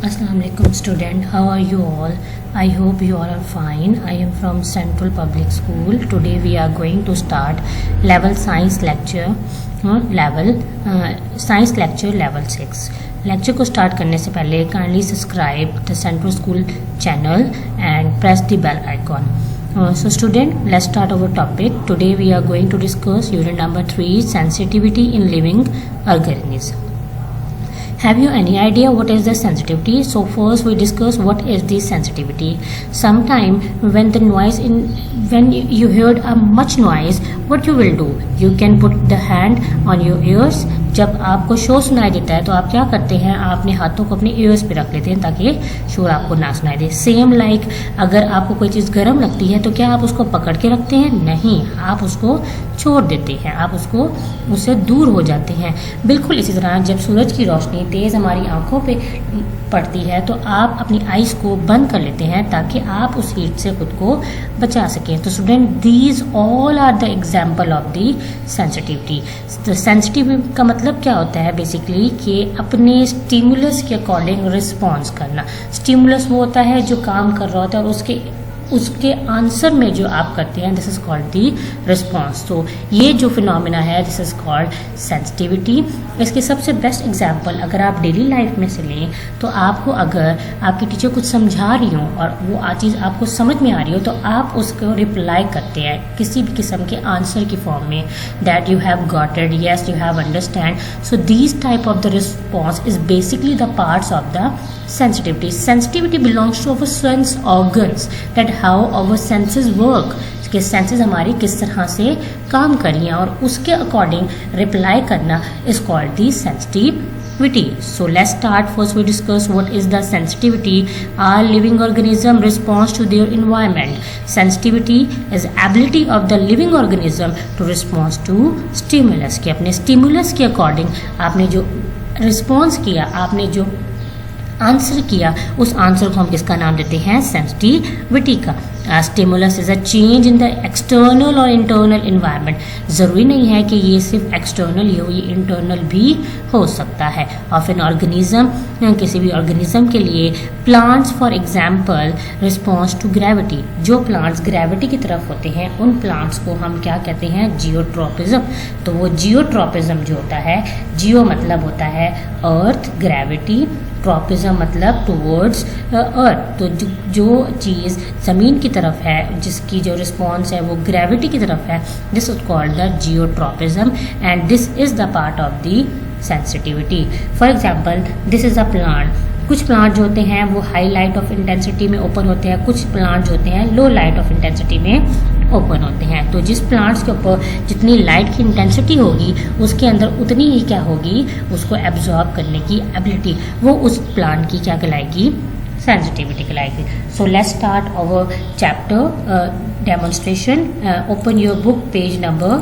Assalamualaikum student, how are you all? I hope you all are fine. I am from Central Public School. Today we are going to start level science lecture science lecture level 6. Lecture को start करने से पहले kindly subscribe the central school channel and press the bell icon. So student, let's start our topic. Today we are going to discuss unit number 3, sensitivity in living organism. Have you any idea what is the sensitivity? So first we discuss what is the sensitivity. Sometime when you heard a much noise, what you will do? You can put the hand on your ears. जब आपको शोर सुनाई देता है तो आप क्या करते हैं, आप अपने हाथों को अपने ईयर्स पे रख लेते हैं ताकि शोर आपको ना सुनाई दे. सेम लाइक अगर आपको कोई चीज़ गर्म लगती है तो क्या आप उसको पकड़ के रखते हैं? नहीं, आप उसको छोड़ देते हैं, आप उससे दूर हो जाते हैं. बिल्कुल इसी तरह जब सूरज की रोशनी तेज़ हमारी आंखों पे पड़ती है तो आप अपनी आइज़ को बंद कर लेते हैं ताकि आप उस हीट से खुद को बचा सकें. तो student, these all are the example of the sensitivity. तो सेंसिटिव का मतलब क्या होता है बेसिकली कि अपने स्टिमुलस के अकॉर्डिंग रिस्पॉन्स करना. स्टिमुलस वो होता है जो काम कर रहा होता है और उसके आंसर में जो आप करते हैं, this is called the response. तो ये जो फिनोमिना है दिस इज कॉल्ड सेंसिटिविटी. इसके सबसे बेस्ट एग्जांपल अगर आप डेली लाइफ में से लें तो आपको अगर आपकी टीचर कुछ समझा रही हो और वो चीज़ आपको समझ में आ रही हो तो आप उसको रिप्लाई करते हैं किसी भी किस्म के आंसर की फॉर्म में, that you have got it, yes you have understand. So these type of the response is basically the parts of the sensitivity. Sensitivity belongs to our sense organs, that how our senses work. कि senses हमारी किस तरह से काम कर रही हैं और उसके अकॉर्डिंग रिप्लाई करना is called the sensitivity. So let's start. First we discuss what is the sensitivity. All living organism responds to their environment. Sensitivity is ability of the living organism to respond to stimulus. कि अपने stimulus के according आपने जो response किया, आपने जो answer किया, उस आंसर को हम किसका नाम देते हैं? सेंसिटिविटी का. Stimulus is a change in the external और इंटरनल इन्वायरमेंट. ज़रूरी नहीं है कि ये सिर्फ एक्सटर्नल ही हो, ये इंटरनल भी हो सकता है. ऑफ एन ऑर्गेनिज्म, किसी भी ऑर्गेनिज्म के लिए. Plants for example response to gravity. जो प्लांट्स ग्रेविटी की तरफ होते हैं उन प्लांट्स को हम क्या कहते हैं? जियोट्रोपिज्म. तो वो जियोट्रोपिज्म जो होता है, जियो मतलब होता है अर्थ, ग्रेविटी, ट्रोपिज्म मतलब टूवर्ड्स अर्थ. तो जो चीज़ ज़मीन की तरफ है, जिसकी जो रिस्पॉन्स है वो ग्रेविटी की तरफ है, this is called the geotropism and this is the part of the sensitivity. For example this is a plant. कुछ प्लांट जो होते हैं वो हाई लाइट ऑफ इंटेंसिटी में ओपन होते हैं, कुछ प्लांट जो होते हैं लो लाइट ऑफ इंटेंसिटी में ओपन होते हैं. तो जिस प्लांट्स के ऊपर जितनी लाइट की इंटेंसिटी होगी उसके अंदर उतनी ही क्या होगी, उसको एब्जॉर्ब करने की एबिलिटी, वो उस प्लांट की क्या कहलाएगी? सेंसिटिविटी कहलाएगी. So let's start our chapter demonstration. Open your book page number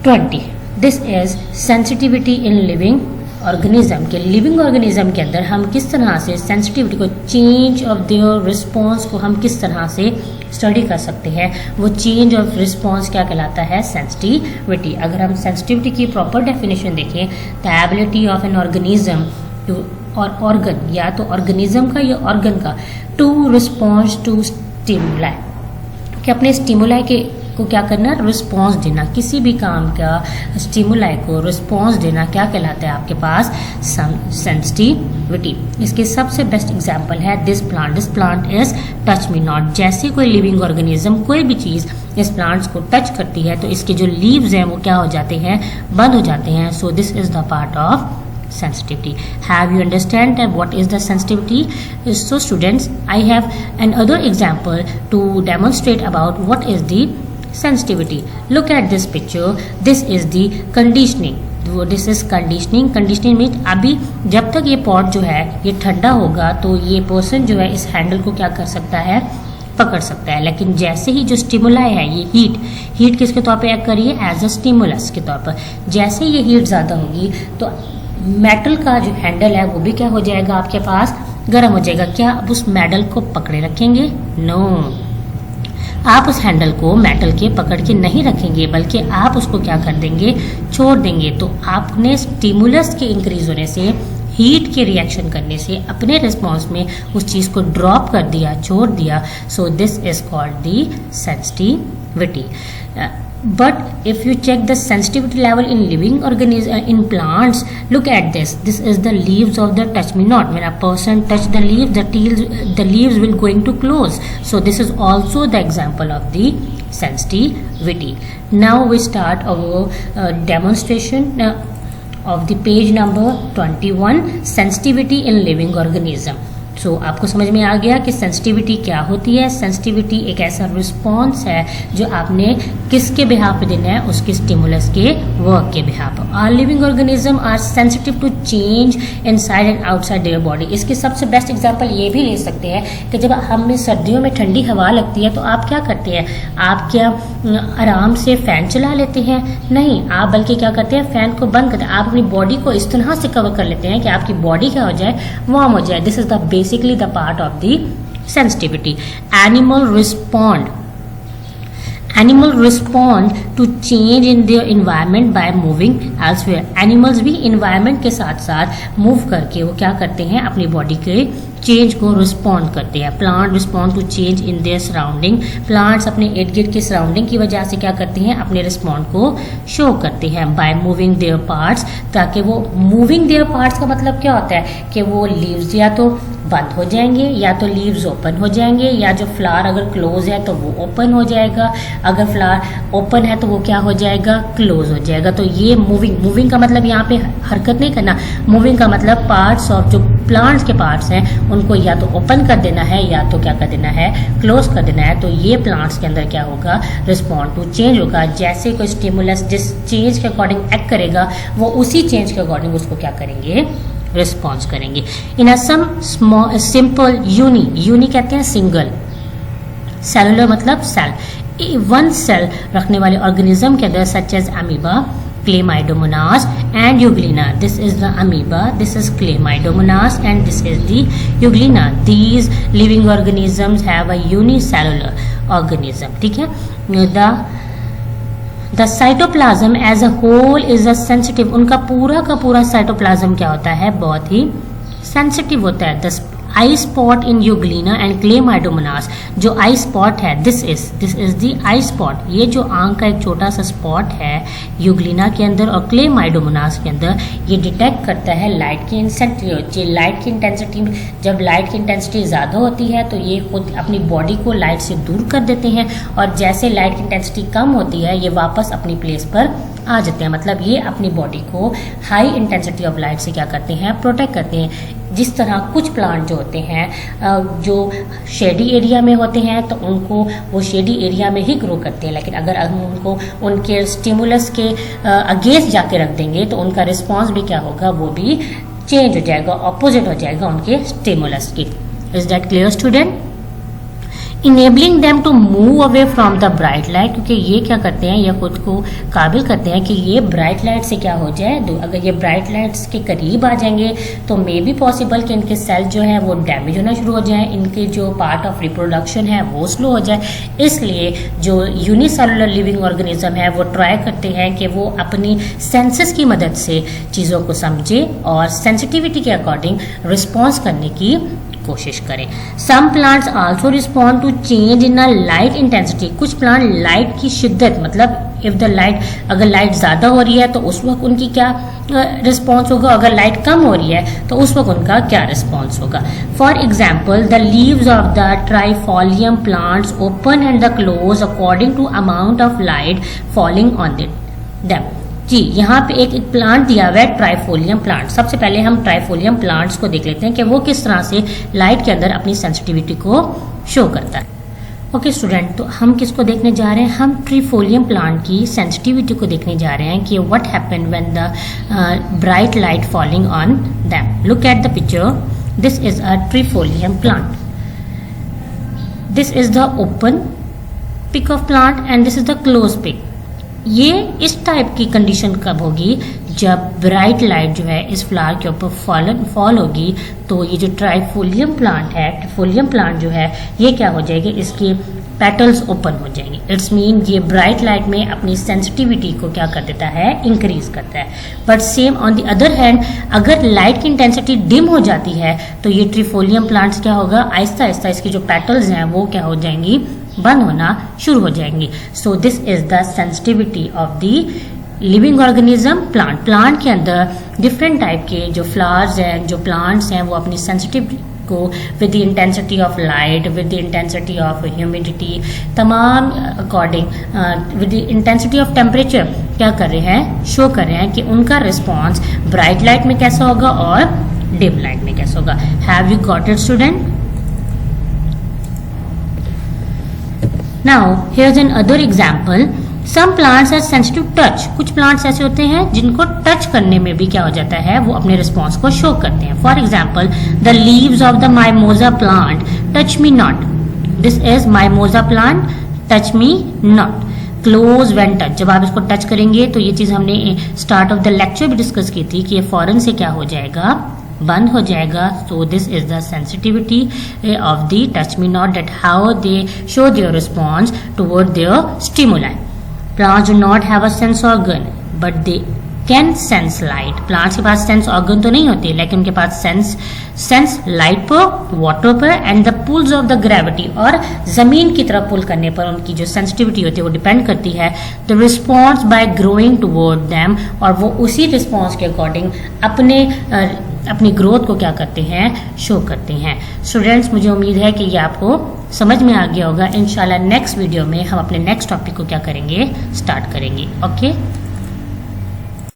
20. This is sensitivity in living organism. के लिविंग ऑर्गेनिज्म के अंदर हम किस तरह से सेंसिटिविटी को, चेंज ऑफ देयर रिस्पॉन्स को हम किस तरह से स्टडी कर सकते हैं. वो चेंज ऑफ रिस्पॉन्स क्या कहलाता है? सेंसिटिविटी. अगर हम सेंसिटिविटी की प्रॉपर डेफिनेशन देखें, the ability of an organism और ऑर्गन, या तो ऑर्गेनिज्म का या ऑर्गन का, टू रिस्पॉन्स टू स्टिमुलाई, कि अपने स्टिमुलाई के को क्या करना? रिस्पॉन्स देना. किसी भी काम का स्टिमुलाई को रिस्पॉन्स देना क्या कहलाता है आपके पास? सेंसिटिविटी. इसके सबसे बेस्ट एग्जांपल है this plant. This plant is touch me not. जैसे कोई लिविंग ऑर्गेनिज्म कोई भी चीज़ इस प्लांट्स को टच करती है तो इसके जो लीव्स हैं वो क्या हो जाते हैं? बंद हो जाते हैं. सो this is the part of sensitivity. Have you understand that what is the sensitivity? So students, I have another example to demonstrate about what is the sensitivity. Look at this picture. This is the conditioning. This is conditioning. Conditioning means अभी जब तक ये pot जो है ये ठंडा होगा तो ये पर्सन जो है इस हैंडल को क्या कर सकता है? पकड़ सकता है. लेकिन जैसे ही जो स्टिमुलाई है, ये हीट किसके तौर पे एक्ट करिए? एज अ स्टिमुलस के तौर पर. जैसे ये हीट ज़्यादा होगी तो मेटल का जो हैंडल है वो भी क्या हो जाएगा? आपके पास गर्म हो जाएगा. क्या आप उस मेटल को पकड़े रखेंगे? नो, आप उस हैंडल को मेटल के पकड़ के नहीं रखेंगे बल्कि आप उसको क्या कर देंगे? छोड़ देंगे. तो आपने स्टिमुलस के इंक्रीज होने से हीट के रिएक्शन करने से अपने रिस्पॉन्स में उस चीज़ को ड्रॉप कर दिया, छोड़ दिया, सो this is called the sensitivity. But if you check the sensitivity level in living organism, in plants, look at this. This is the leaves of the touch me not. When a person touch the leaves, the leaves will going to close. So this is also the example of the sensitivity. Now we start our demonstration of the page number 21, sensitivity in living organism. सो आपको समझ में आ गया कि sensitivity क्या होती है. Sensitivity एक ऐसा रिस्पॉन्स है जो आपने किसके बिहाफ पे देना है, उसके स्टिमुलस के वर्क के behalf. Are living organism are sensitive to change inside and outside their body. इसके सबसे बेस्ट एग्जांपल ये भी ले सकते हैं कि जब हमें सर्दियों में ठंडी हवा लगती है तो आप क्या करते हैं, आप क्या आराम से फैन चला लेते हैं? नहीं, आप बल्कि क्या करते हैं, फैन को बंद करते हैं. आप अपनी बॉडी को इस तरह से कवर कर लेते हैं कि आपकी बॉडी क्या हो जाए, वार्म हो जाए. This is the basically the part of the sensitivity. Animal respond to change in their environment by moving elsewhere. Animals भी environment के साथ साथ move करके वो क्या करते हैं, अपनी body के चेंज को रिस्पॉन्ड करते हैं. Plant respond to change in their surrounding. Plants अपने इर्द गिर्द की सराउंडिंग की वजह से क्या करते हैं, अपने रिस्पॉन्ड को शो करते हैं बाय मूविंग देयर पार्ट्स. ताकि वो मूविंग देयर पार्ट्स का मतलब क्या होता है कि वो लीव्स या तो बंद हो जाएंगे या तो लीव्स ओपन हो जाएंगे, या जो फ्लावर अगर क्लोज है तो वो ओपन हो जाएगा, अगर फ्लावर ओपन है तो वो क्या हो जाएगा, क्लोज हो जाएगा. तो ये मूविंग का मतलब यहाँ पे हरकत नहीं करना. मूविंग का मतलब पार्ट्स ऑफ जो प्लांट्स के पार्ट्स हैं उनको या तो ओपन कर देना है या तो क्या कर देना है, क्लोज कर देना है. तो ये प्लांट्स के अंदर क्या होगा, रिस्पॉन्ड टू चेंज होगा. जैसे कोई स्टिमुलस जिस चेंज के अकॉर्डिंग एक्ट करेगा वो उसी चेंज के अकॉर्डिंग उसको क्या करेंगे, रिस्पॉन्स करेंगे. In a some small simple uni कहते हैं सिंगल, सेलुलर मतलब सेल, वन सेल रखने वाले ऑर्गेनिज्म के अंदर such as amoeba, Chlamydomonas and Euglena. This is the amoeba, this is Chlamydomonas and this is the Euglena. These living organisms have a unicellular organism. ठीक है. The cytoplasm as a whole is a sensitive. उनका पूरा का पूरा cytoplasm क्या होता है, बहुत ही सेंसिटिव होता है. The I spot in Euglena and Chlamydomonas. जो आई स्पॉट है, this is the I spot. ये जो आंख का एक छोटा सा स्पॉट है यूग्लिना के अंदर और क्लेमाइडोमोनास के अंदर, ये डिटेक्ट करता है लाइट की इंटेंसिटी. लाइट की इंटेंसिटी में जब लाइट की इंटेंसिटी ज़्यादा होती है तो ये खुद अपनी बॉडी को लाइट से दूर कर देते हैं, और जैसे लाइट की इंटेंसिटी कम होती है ये वापस अपनी प्लेस पर आ जाते हैं. मतलब ये अपनी बॉडी को हाई इंटेंसिटी ऑफ लाइट से क्या करते हैं, प्रोटेक्ट करते हैं. जिस तरह कुछ प्लांट जो होते हैं जो शेडी एरिया में होते हैं तो उनको वो शेडी एरिया में ही ग्रो करते हैं, लेकिन अगर हम उनको उनके स्टिमुलस के अगेंस्ट जाके रख देंगे तो उनका रिस्पॉन्स भी क्या होगा, वो भी चेंज हो जाएगा, ऑपोजिट हो जाएगा उनके स्टिमुलस की. Is that clear student? Enabling them to move away from the bright light. क्योंकि ये क्या करते हैं, ये खुद को काबिल करते हैं कि ये ब्राइट लाइट से क्या हो जाए, अगर ये ब्राइट लाइट्स के करीब आ जाएंगे तो मे बी पॉसिबल कि इनके सेल जो है वो डैमेज होना शुरू हो जाए, इनके जो पार्ट ऑफ रिप्रोडक्शन है वो स्लो हो जाए. इसलिए जो यूनिसेलुलर लिविंग ऑर्गेनिज्म है वो ट्राई करते हैं कि वो अपनी सेंसेस की मदद से चीज़ों को समझे और सेंसिटिविटी के अकॉर्डिंग रिस्पॉन्स करने की कोशिश करें. Some plants also respond to change in a light intensity. कुछ प्लांट लाइट की शिद्दत, मतलब इफ द लाइट, अगर लाइट ज़्यादा हो रही है तो उस वक्त उनकी क्या रिस्पॉन्स होगा, अगर लाइट कम हो रही है तो उस वक्त उनका क्या रिस्पॉन्स होगा. For example the leaves of the trifolium plants open and the close according to amount of light falling on them. जी, यहाँ पे एक प्लांट दिया हुआ है ट्राइफोलियम प्लांट. सबसे पहले हम ट्राइफोलियम प्लांट्स को देख लेते हैं कि वो किस तरह से लाइट के अंदर अपनी सेंसिटिविटी को शो करता है. ओके स्टूडेंट, तो हम किसको देखने जा रहे हैं, हम ट्राइफोलियम प्लांट की सेंसिटिविटी को देखने जा रहे हैं कि what happen when the bright light falling on them. Look at the picture. This is a trifolium plant. This is the open pic of plant and this is the close pic. ये इस type की condition कब होगी, जब bright light जो है इस flower के ऊपर फॉल होगी तो ये जो ट्राइफोलियम प्लांट है, ट्राइफोलियम प्लांट जो है ये क्या हो जाएगी, इसके पेटल्स ओपन हो जाएंगे। इट्स मीन ये ब्राइट लाइट में अपनी सेंसिटिविटी को क्या कर देता है, इंक्रीज करता है। But same on the other hand अगर लाइट की इंटेंसिटी डिम हो जाती है तो ये ट्रिफोलियम प्लांट्स क्या होगा, आहिस्ता आहिस्ता इसकी जो पेटल्स हैं वो क्या हो जाएंगी, बंद होना शुरू हो जाएंगी। सो this is the sensitivity of the living organism plant के अंदर डिफरेंट टाइप के जो फ्लावर्स हैं, जो प्लांट्स हैं, वो अपनी सेंसिटिविटी को with the intensity of light, with the intensity of humidity, तमाम according with the intensity of temperature क्या कर रहे हैं, शो कर रहे हैं कि उनका रिस्पॉन्स ब्राइट लाइट में कैसा होगा और डिम लाइट में कैसा होगा। Have you got it student? Now here's an other example. Some plants are sensitive touch. कुछ प्लांट्स ऐसे होते हैं जिनको टच करने में भी क्या हो जाता है, वो अपने रिस्पॉन्स को शो करते हैं। For example the leaves of the mimosa plant touch me not. This is mimosa plant, touch me not. Close when touch, जब आप इसको टच करेंगे तो ये चीज हमने स्टार्ट ऑफ द लेक्चर भी डिस्कस की थी कि ये फौरन से क्या हो जाएगा, बंद हो जाएगा। So this is the sensitivity of the touch me not, that how they show their response toward their stimuli. Plants do not have a sense organ, but they can sense light. Plants के पास sense organ तो नहीं होती, लेकिन उनके पास sense light पर, water पर and the pulls of the gravity, और जमीन की तरफ पुल करने पर उनकी जो sensitivity होती है वो डिपेंड करती है the response by growing toward them, और वो उसी response के अकॉर्डिंग अपनी ग्रोथ को क्या करते हैं, शो करते हैं। स्टूडेंट्स मुझे उम्मीद है कि ये आपको समझ में आ गया होगा। इंशाल्लाह नेक्स्ट वीडियो में हम अपने नेक्स्ट टॉपिक को क्या करेंगे, स्टार्ट करेंगे। ओके।